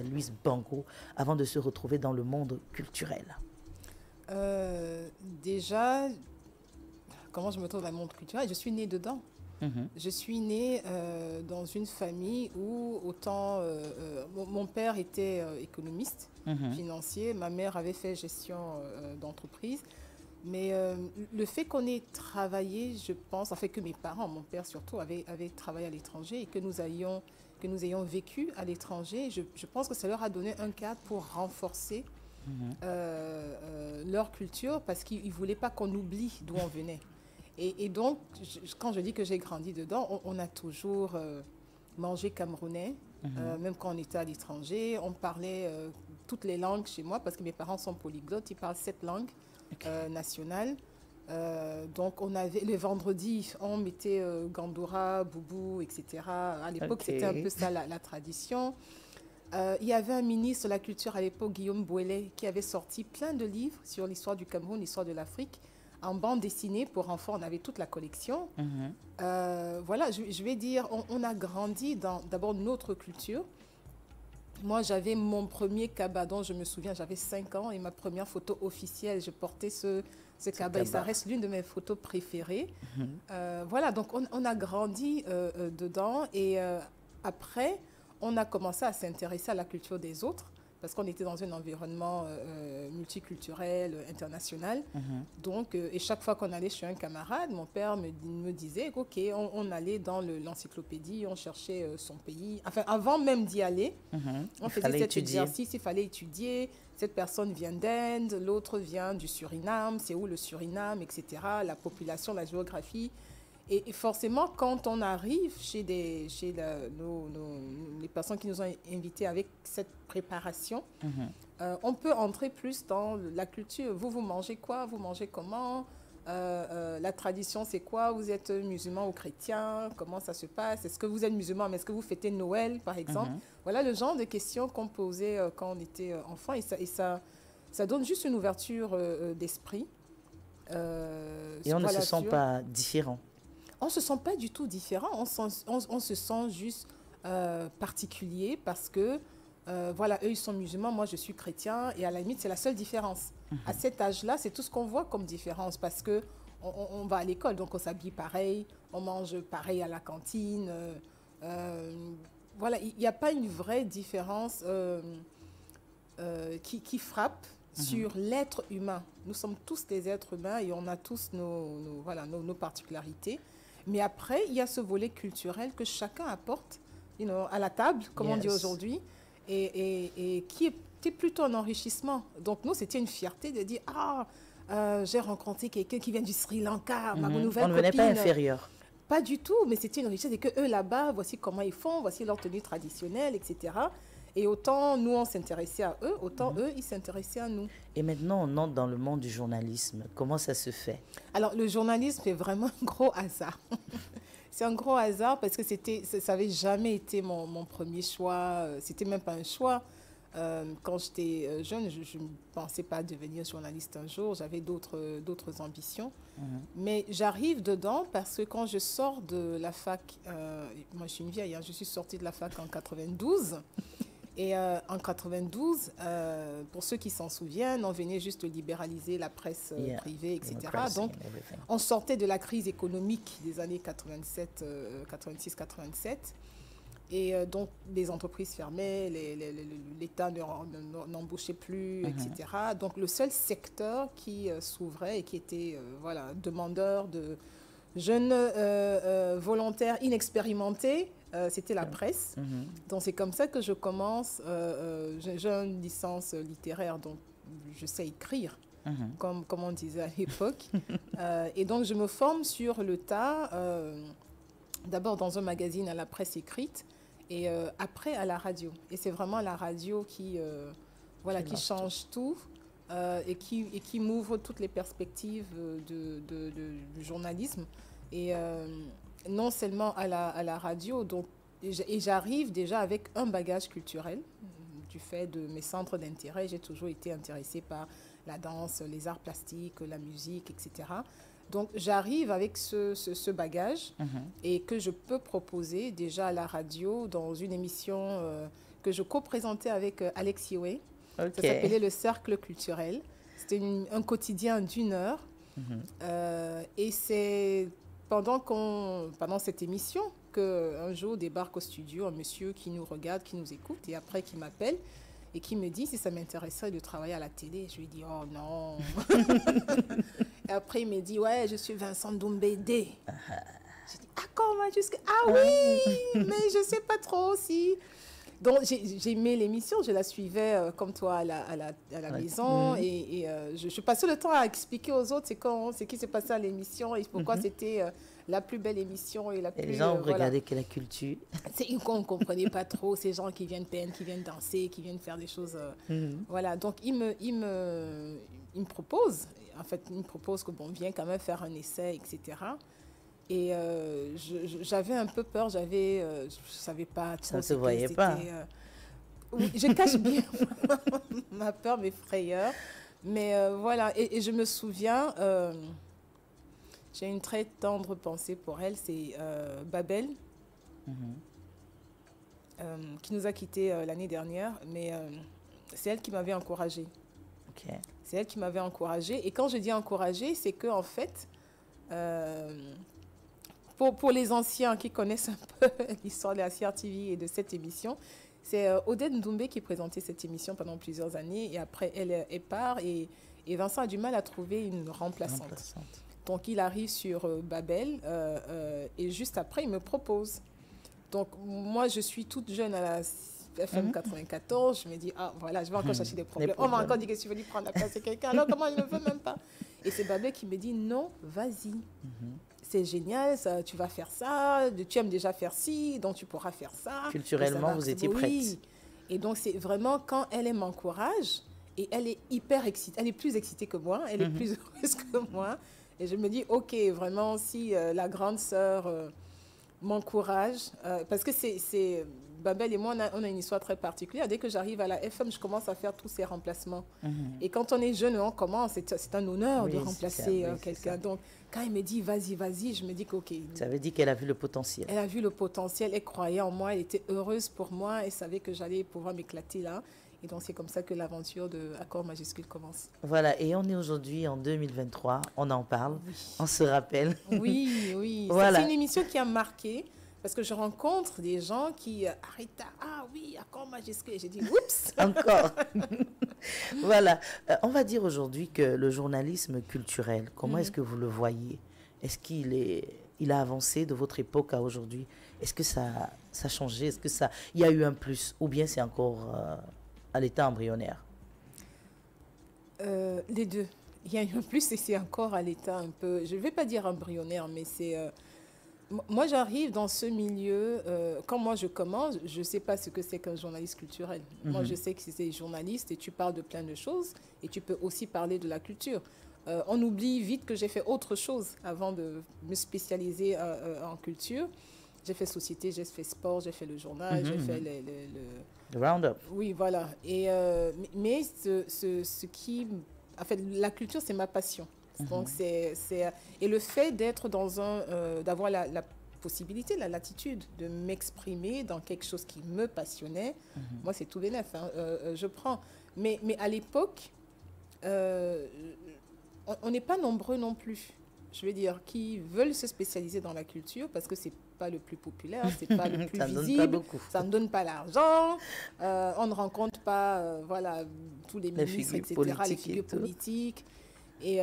Louise Bango avant de se retrouver dans le monde culturel? Déjà, comment je me trouve dans le monde culturel? Je suis née dedans. Je suis née dans une famille où autant mon père était économiste, financier, ma mère avait fait gestion d'entreprise. Mais le fait qu'on ait travaillé, je pense, en fait que mes parents, mon père surtout, avaient travaillé à l'étranger et que nous ayons vécu à l'étranger, je pense que ça leur a donné un cadre pour renforcer leur culture parce qu'ils ne voulaient pas qu'on oublie d'où on venait. Et donc, quand je dis que j'ai grandi dedans, on a toujours mangé camerounais, même quand on était à l'étranger. On parlait toutes les langues chez moi parce que mes parents sont polyglottes, ils parlent 7 langues nationales. Donc, on avait les vendredis, on mettait Gandoura, Boubou, etc. À l'époque, c'était un peu ça la tradition. Il y avait un ministre de la Culture à l'époque, Guillaume Bouelet, qui avait sorti plein de livres sur l'histoire du Cameroun, l'histoire de l'Afrique. En bande dessinée pour enfants, on avait toute la collection. Voilà, je vais dire, on a grandi dans d'abord notre culture. Moi, j'avais mon premier cabadon, je me souviens, j'avais 5 ans et ma première photo officielle, je portais ce cabas et ça reste l'une de mes photos préférées. Voilà, donc on a grandi dedans et après, on a commencé à s'intéresser à la culture des autres parce qu'on était dans un environnement multiculturel, international. Donc, et chaque fois qu'on allait chez un camarade, mon père me disait, OK, on allait dans l'encyclopédie, on cherchait son pays. Enfin, avant même d'y aller, on faisait cet exercice, il fallait étudier. Cette personne vient d'Inde, l'autre vient du Suriname, c'est où le Suriname, etc. La population, la géographie. Et forcément, quand on arrive chez les personnes qui nous ont invités avec cette préparation, on peut entrer plus dans la culture. Vous mangez quoi? Vous mangez comment? La tradition, c'est quoi? Vous êtes musulman ou chrétien? Comment ça se passe? Est-ce que vous êtes musulman, mais est-ce que vous fêtez Noël, par exemple? Voilà le genre de questions qu'on posait quand on était enfant. Et ça donne juste une ouverture d'esprit. Et on ne se sent pas différent. On ne se sent pas du tout différent, on se sent juste particulier parce que, voilà, eux, ils sont musulmans, moi, je suis chrétien, et à la limite, c'est la seule différence. À cet âge-là, c'est tout ce qu'on voit comme différence parce que on va à l'école, donc on s'habille pareil, on mange pareil à la cantine. Voilà, il n'y a pas une vraie différence qui frappe sur l'être humain. Nous sommes tous des êtres humains et on a tous nos particularités. Mais après, il y a ce volet culturel que chacun apporte à la table, comme on dit aujourd'hui, et qui était plutôt un enrichissement. Donc nous, c'était une fierté de dire « Ah, j'ai rencontré quelqu'un qui vient du Sri Lanka, ma nouvelle copine. » On ne venait pas inférieur. Pas du tout, mais c'était une richesse. Et qu'eux, là-bas, voici comment ils font, voici leur tenue traditionnelle, etc. Et autant nous, on s'intéressait à eux, autant eux, ils s'intéressaient à nous. Et maintenant, on entre dans le monde du journalisme. Comment ça se fait? Alors, le journalisme est vraiment un gros hasard. C'est un gros hasard parce que ça n'avait jamais été mon premier choix. C'était même pas un choix. Quand j'étais jeune, je ne pensais pas devenir journaliste un jour. J'avais d'autres ambitions. Mais j'arrive dedans parce que quand je sors de la fac, moi je suis une vieille, hein, je suis sortie de la fac en 92. Et en 92, pour ceux qui s'en souviennent, on venait juste de libéraliser la presse privée, etc. Donc, on sortait de la crise économique des années 87, 86, 87. Et donc, les entreprises fermaient, l'État n'embauchait plus, etc. Donc, le seul secteur qui s'ouvrait et qui était demandeur de jeunes volontaires inexpérimentés, c'était la presse. Donc, c'est comme ça que je commence. J'ai une licence littéraire, donc je sais écrire, comme on disait à l'époque. Et donc, je me forme sur le tas, d'abord dans un magazine à la presse écrite, et après à la radio. Et c'est vraiment la radio qui change tout. Et qui m'ouvre toutes les perspectives du journalisme. Et non seulement à la radio, donc, et j'arrive déjà avec un bagage culturel du fait de mes centres d'intérêt. J'ai toujours été intéressée par la danse, les arts plastiques, la musique, etc. Donc j'arrive avec ce bagage et que je peux proposer déjà à la radio dans une émission que je co-présentais avec Alex Yoé. Ok. Ça s'appelait le Cercle culturel. C'était un quotidien d'une heure. Et c'est pendant cette émission qu'un jour débarque au studio un monsieur qui nous regarde, qui nous écoute et après qui m'appelle et qui me dit si ça m'intéresserait de travailler à la télé. Je lui dis oh non. Et après il me dit ouais, je suis Vincent Doumbédé. Je dis ah comment jusque ah oui, mais je sais pas trop si. Donc j'ai aimé l'émission, je la suivais comme toi à la maison et je passais le temps à expliquer aux autres c'est qui s'est passé à l'émission et pourquoi c'était la plus belle émission et la plus... Et les gens regardaient que la culture. On ne comprenait pas trop ces gens qui viennent peindre, qui viennent danser, qui viennent faire des choses... Voilà, donc il me propose, en fait, il me propose que bon, viens quand même faire un essai, etc. Et j'avais un peu peur, je ne savais pas trop. Ça ne se voyait pas. Oui, je cache bien ma peur, mes frayeurs. Mais voilà, et je me souviens, j'ai une très tendre pensée pour elle, c'est Babel, qui nous a quittés l'année dernière, mais c'est elle qui m'avait encouragée. Okay. C'est elle qui m'avait encouragée. Et quand je dis encouragée, c'est qu'en fait... Pour les anciens qui connaissent un peu l'histoire de la CRTV et de cette émission, c'est Odette Ndoumbé qui présentait cette émission pendant plusieurs années et après elle part et Vincent a du mal à trouver une remplaçante. Donc il arrive sur Babel et juste après il me propose. Donc moi je suis toute jeune à la FM 94, je me dis ah voilà, je vais encore chercher des problèmes. On m'a encore dit que tu veux lui prendre la place de quelqu'un, alors comment il ne veut même pas. Et c'est Babel qui me dit non, vas-y. C'est génial, ça, tu vas faire ça, tu aimes déjà faire ci, donc tu pourras faire ça. Culturellement, vous étiez prête. Et donc, c'est vraiment quand elle m'encourage, et elle est hyper excitée, elle est plus excitée que moi, elle est plus heureuse que moi. Et je me dis, ok, vraiment, si la grande sœur m'encourage, parce que c'est Babel et moi, on a une histoire très particulière. Dès que j'arrive à la FM, je commence à faire tous ces remplacements. Et quand on est jeune, on commence, c'est un honneur de remplacer quelqu'un. Donc, quand elle me dit, vas-y, je me dis qu'ok. Ça veut dire qu'elle a vu le potentiel. Elle a vu le potentiel, elle croyait en moi, elle était heureuse pour moi, elle savait que j'allais pouvoir m'éclater là. Et donc, c'est comme ça que l'aventure de Accord Majuscule commence. Voilà, et on est aujourd'hui en 2023, on en parle, on se rappelle. Oui. Voilà. C'est une émission qui a marqué. Parce que je rencontre des gens qui arrêtent, ah oui, Accord Majuscule. J'ai dit, oups. Encore. Voilà. On va dire aujourd'hui que le journalisme culturel, comment est-ce que vous le voyez? Est-ce qu'il a avancé de votre époque à aujourd'hui? Est-ce que ça a changé? Est-ce que il y a eu un plus? Ou bien c'est encore à l'état embryonnaire? Les deux. Il y a eu un plus et c'est encore à l'état un peu, je ne vais pas dire embryonnaire, mais c'est... Moi, j'arrive dans ce milieu, quand moi je commence, je ne sais pas ce que c'est qu'un journaliste culturel. Moi, je sais que c'est journaliste et tu parles de plein de choses et tu peux aussi parler de la culture. On oublie vite que j'ai fait autre chose avant de me spécialiser en culture. J'ai fait société, j'ai fait sport, j'ai fait le journal, j'ai fait le round-up. Oui, voilà. Et, mais ce qui... En fait, la culture, c'est ma passion. Donc et le fait d'être d'avoir la possibilité, la latitude de m'exprimer dans quelque chose qui me passionnait, moi c'est tout bénef, hein, je prends. Mais à l'époque, on n'est pas nombreux non plus. Je veux dire, qui veulent se spécialiser dans la culture parce que c'est pas le plus populaire, c'est pas le plus visible, ça ne donne pas l'argent, on ne rencontre pas, voilà, tous les ministres, etc., les figures politiques. Et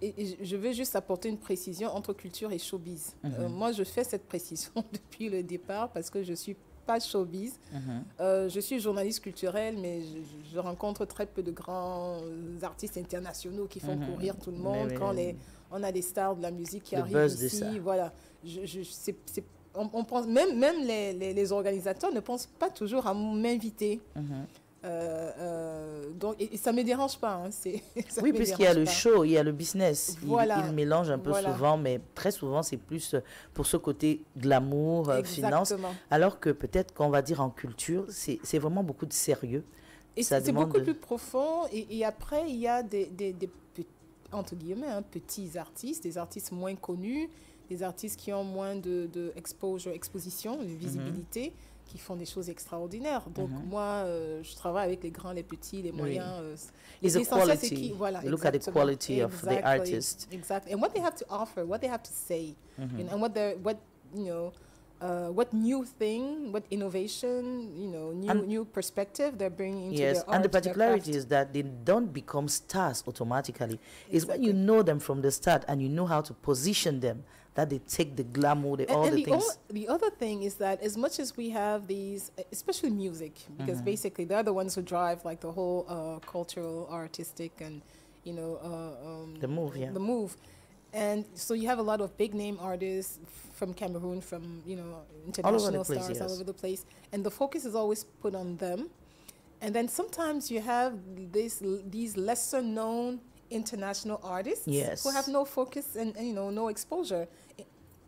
je veux juste apporter une précision entre culture et showbiz. Moi, je fais cette précision depuis le départ parce que je ne suis pas showbiz. Je suis journaliste culturelle, mais je rencontre très peu de grands artistes internationaux qui font courir tout le monde. Quand on a des stars de la musique qui arrivent ici, voilà. On pense, même les organisateurs ne pensent pas toujours à m'inviter. Donc, et ça ne me dérange pas. Hein, oui, puisqu'il y a le show, il y a le business. Voilà. Il mélange un peu souvent, mais très souvent, c'est plus pour ce côté glamour, finance. Alors que peut-être qu'on va dire en culture, c'est vraiment beaucoup de sérieux. Et c'est beaucoup plus profond. Et après, il y a des entre guillemets, hein, petits artistes, des artistes moins connus, des artistes qui ont moins de exposition, de visibilité, qui font des choses extraordinaires. Donc, moi, je travaille avec les grands, les petits, les moyens. It's a l'essentiel, c'est quality. voilà, You look at the exactement. quality of the artist. Exactly. And what they have to offer, what they have to say, you know, and what new thing, what innovation, you know, new perspective they're bringing into Yes, their art. and the their particularity craft. is that they don't become stars automatically. It's when you Exactly. know them from the start and you know how to position them that they take the glamour, all And the things. the other thing is that as much as we have these, especially music, because basically they're the ones who drive like the whole cultural, artistic, and you know The move, yeah. the move. And so you have a lot of big name artists from Cameroon, from you know international place, stars all yes. over the place, and the focus is always put on them. And then sometimes you have these lesser known international artists Yes. who have no focus and you know no exposure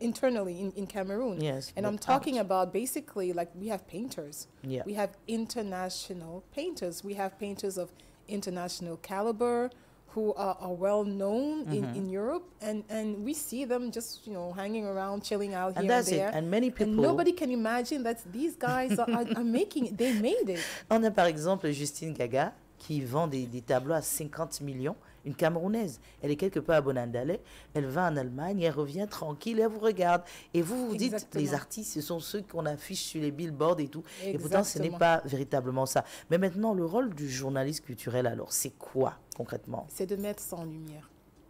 internally in Cameroon. Yes, And but I'm talking art. about basically like we have painters. Yeah. We have international painters. We have painters of international caliber who are well known in Europe, and we see them just you know hanging around, chilling out And here that's and there. it. And many And people. nobody can imagine that these guys are making it. They made it. On a par exemple Justine Gaga qui vend des tableaux à 50 millions, une Camerounaise. Elle est quelque part à Bonandale, elle va en Allemagne, elle revient tranquille, elle vous regarde. Et vous vous dites, Exactement. les artistes, ce sont ceux qu'on affiche sur les billboards et tout. Et pourtant, ce n'est Exactement. pas véritablement ça. Mais maintenant, le rôle du journaliste culturel, alors, c'est quoi concrètement? C'est de mettre ça en lumière.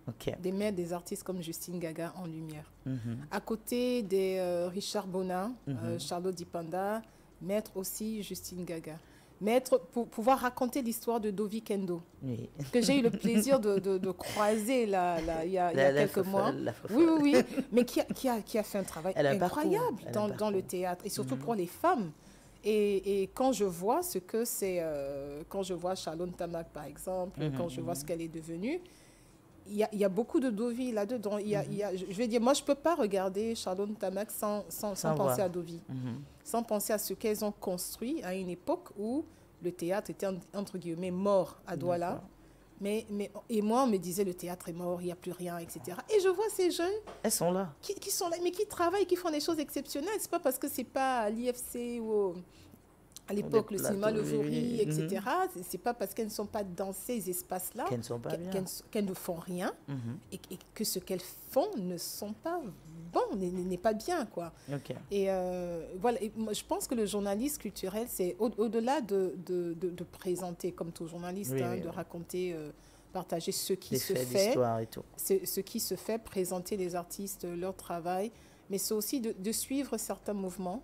Ok. De mettre des artistes comme Justine Gaga en lumière. Mhm. À côté des Richard Bona, Charlotte Dipanda, mettre aussi Justine Gaga. Mettre, pour pouvoir raconter l'histoire de Dovi Kendo, Oui. que j'ai eu le plaisir de croiser il y a quelques mois. La Oui, oui, oui, mais qui a fait un travail Elle a un incroyable parcours, elle a un dans le parcours. théâtre, et surtout pour les femmes. Et quand je vois ce que c'est, quand je vois Charlotte Tamak, par exemple, quand je vois ce qu'elle est devenue, il y a beaucoup de Dovi là-dedans. Je vais dire, moi, je ne peux pas regarder Charlotte Tamak sans voir. penser à Dovi, Mhm. sans penser à ce qu'elles ont construit à une époque où le théâtre était, entre guillemets, mort à Douala. D'accord. Et moi, on me disait, le théâtre est mort, il n'y a plus rien, etc. Et je vois ces jeunes Elles sont là. qui sont là, mais qui travaillent, qui font des choses exceptionnelles. C'est pas parce que c'est pas à l'IFC ou à l'époque le cinéma Le plateaux, Jouri, oui. etc. C'est pas parce qu'elles ne sont pas dans ces espaces-là Qu'elles ne sont pas bien. qu'elles ne font rien Mhm. et que ce qu'elles font ne sont pas bon, n'est pas bien, quoi. Ok. Et voilà, et moi, je pense que le journaliste culturel, c'est au-delà de présenter comme tout journaliste, Oui, hein, oui, de oui. raconter, partager ce qui Des se faits fait, d'histoire et tout. ce qui se fait, présenter les artistes, leur travail, mais c'est aussi de suivre certains mouvements,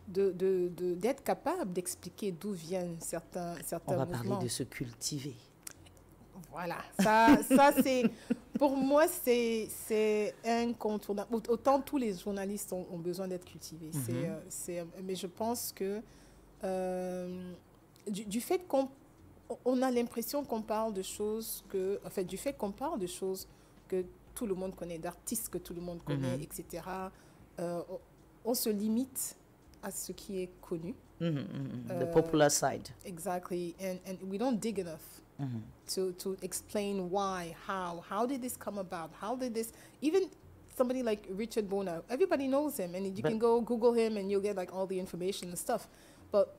d'être capable d'expliquer d'où viennent certains On va mouvements. parler de se cultiver. Voilà, ça c'est, pour moi, c'est incontournable. Autant tous les journalistes ont besoin d'être cultivés. Mais je pense que du fait qu'on a l'impression qu'on parle de choses du fait qu'on parle de choses que tout le monde connaît, d'artistes que tout le monde connaît, etc., on se limite à ce qui est connu. The popular side. Exactly, and we don't dig enough to explain why, how did this come about, how did this, even somebody like Richard Bona, everybody knows him, and you can go Google him and you'll get like all the information and stuff, but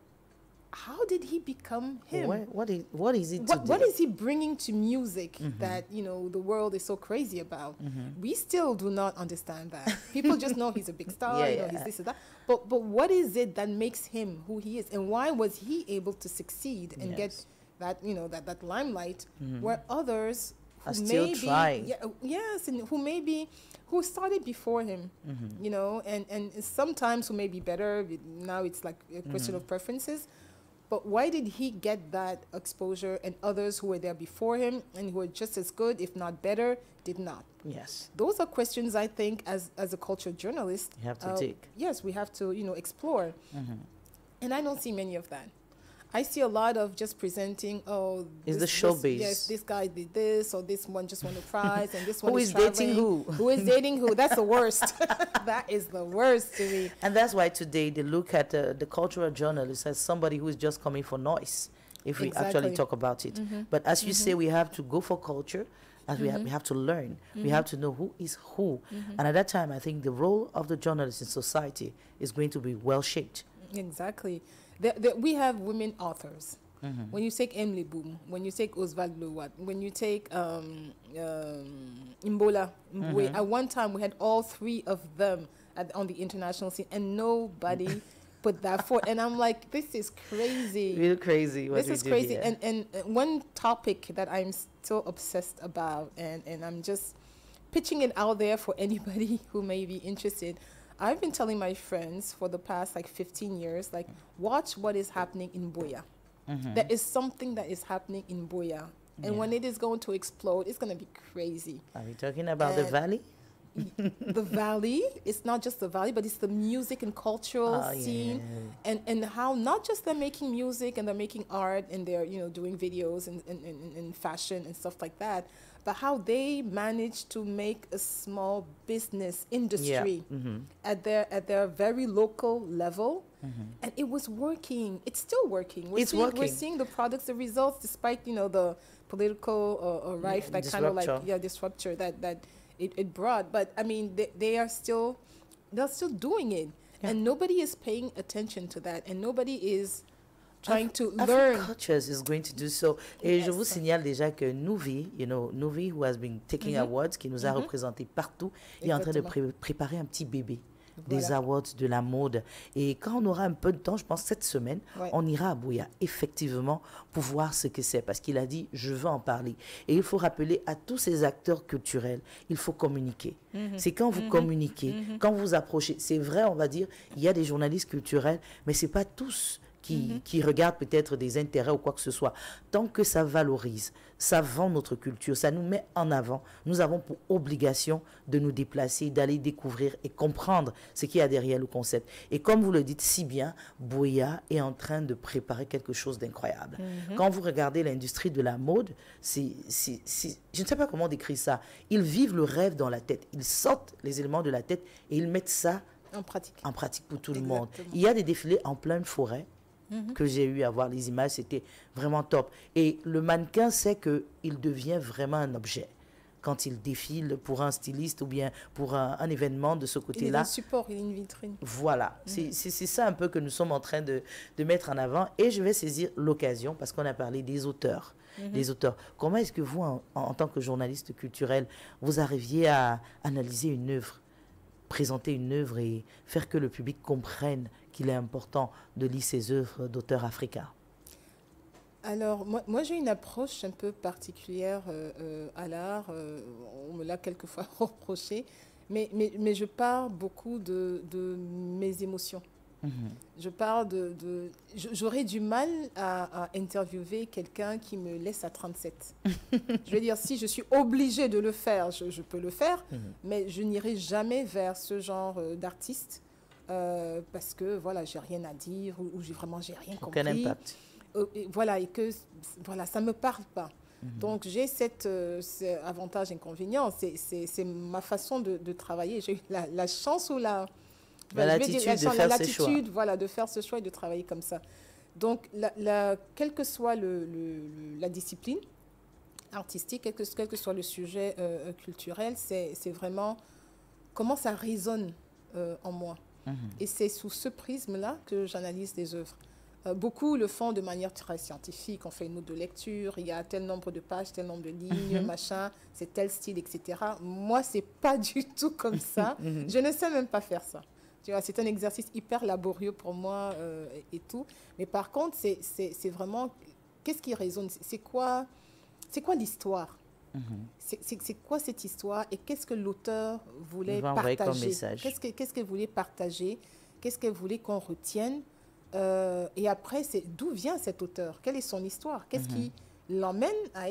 how did he become him? What is it today? What is he bringing to music that, you know, the world is so crazy about? We still do not understand that. People just know he's a big star, you know, he's this and that. But what is it that makes him who he is? And why was he able to succeed and get that, you know, that limelight where others who are still trying? And who started before him, you know, and sometimes who may be better. Now it's like a question of preferences. But why did he get that exposure and others who were there before him and who were just as good, if not better, did not? Yes. Those are questions I think as a cultural journalist, You have to dig. Yes, we have to, you know, explore. And I don't see many of that. I see a lot of just presenting, It's the showbiz. Yes, this guy did this, or this one just won a prize, and this one Who is dating who? Who is dating who? That's the worst. That is the worst to me. And that's why today they look at the cultural journalist as somebody who is just coming for noise, if we actually talk about it. But as you say, we have to go for culture, as we have to learn. We have to know who is who. And at that time, I think the role of the journalist in society is going to be well shaped. Exactly. We have women authors. When you take Emily Boom, when you take Oswald Lowat, when you take Imbola Mbue, at one time we had all three of them on the international scene, and nobody put that forward. And I'm like, this is crazy. Real crazy. This is crazy. And one topic that I'm still obsessed about, and I'm just pitching it out there for anybody who may be interested. I've been telling my friends for the past like 15 years, like, watch what is happening in Buea. There is something that is happening in Buea. And when it is going to explode, it's going to be crazy. Are we talking about the valley? The valley, it's not just the valley, but it's the music and cultural scene. And how not just they're making music and they're making art and they're, you know, doing videos and fashion and stuff like that, but how they manage to make a small business industry at their very local level. And it was working. It's still working. We're seeing the products, the results, despite, you know, the political rife that kind of like disruptor that it brought. But I mean, they're still doing it, and nobody is paying attention to that, and nobody is trying to learn. Cultures is going to do so. Et je vous signale déjà que Nuvi, Nuvi, who has been taking awards, qui nous a représentés partout, est en train de préparer un petit bébé. Des awards de la mode. Et quand on aura un peu de temps, je pense cette semaine, on ira à Buea, effectivement, pour voir ce que c'est. Parce qu'il a dit, je veux en parler. Et il faut rappeler à tous ces acteurs culturels, il faut communiquer. C'est quand vous communiquez, quand vous approchez. C'est vrai, on va dire, il y a des journalistes culturels, mais ce n'est pas tous qui regardent peut-être des intérêts ou quoi que ce soit. Tant que ça valorise, ça vend notre culture, ça nous met en avant, nous avons pour obligation de nous déplacer, d'aller découvrir et comprendre ce qu'il y a derrière le concept. Et comme vous le dites si bien, Buea est en train de préparer quelque chose d'incroyable. Quand vous regardez l'industrie de la mode, je ne sais pas comment décrire ça. Ils vivent le rêve dans la tête. Ils sortent les éléments de la tête et ils mettent ça en pratique pour tout le monde. Il y a des défilés en pleine forêt que j'ai eu à voir les images, c'était vraiment top. Et le mannequin sait qu'il devient vraiment un objet quand il défile pour un styliste ou bien pour un événement de ce côté-là. Il est un support, il est une vitrine. Voilà, c'est ça un peu que nous sommes en train de mettre en avant. Et je vais saisir l'occasion, parce qu'on a parlé des auteurs. Des auteurs. Comment est-ce que vous, en tant que journaliste culturel, vous arriviez à analyser une œuvre, présenter une œuvre et faire que le public comprenne qu'il est important de lire ces œuvres d'auteurs africains? Alors, moi j'ai une approche un peu particulière à l'art. On me l'a quelquefois reproché, mais je parle beaucoup de mes émotions. Je parle j'aurais du mal à interviewer quelqu'un qui me laisse à 37. Je veux dire, si je suis obligée de le faire, je peux le faire, mais je n'irai jamais vers ce genre d'artiste. Parce que voilà, j'ai rien à dire ou j'ai rien compris. Aucun impact. Voilà, et que voilà, ça me parle pas. Donc j'ai cet avantage inconvénient, c'est ma façon de travailler. J'ai eu la chance ou l'attitude de faire ce choix. Voilà, de faire ce choix et de travailler comme ça. Donc quelle que soit la discipline artistique, quel que soit le sujet culturel, c'est vraiment comment ça résonne en moi. Et c'est sous ce prisme-là que j'analyse les œuvres. Beaucoup le font de manière très scientifique. On fait une note de lecture, il y a tel nombre de pages, tel nombre de lignes, machin, c'est tel style, etc. Moi, c'est pas du tout comme ça. Je ne sais même pas faire ça. Tu vois, c'est un exercice hyper laborieux pour moi et tout. Mais par contre, c'est vraiment... Qu'est-ce qui résonne? C'est quoi l'histoire? C'est quoi cette histoire et qu'est-ce que l'auteur voulait partager? Qu'est-ce qu'elle voulait partager? Qu'est-ce qu'elle voulait qu'on retienne? Et après, d'où vient cet auteur? Quelle est son histoire? Qu'est-ce qui l'emmène à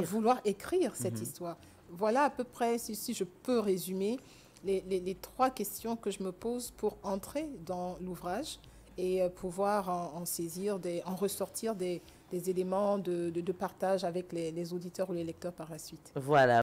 vouloir écrire cette histoire? Voilà à peu près, si je peux résumer, les trois questions que je me pose pour entrer dans l'ouvrage et pouvoir en ressortir des éléments de partage avec les auditeurs ou les lecteurs par la suite. Voilà.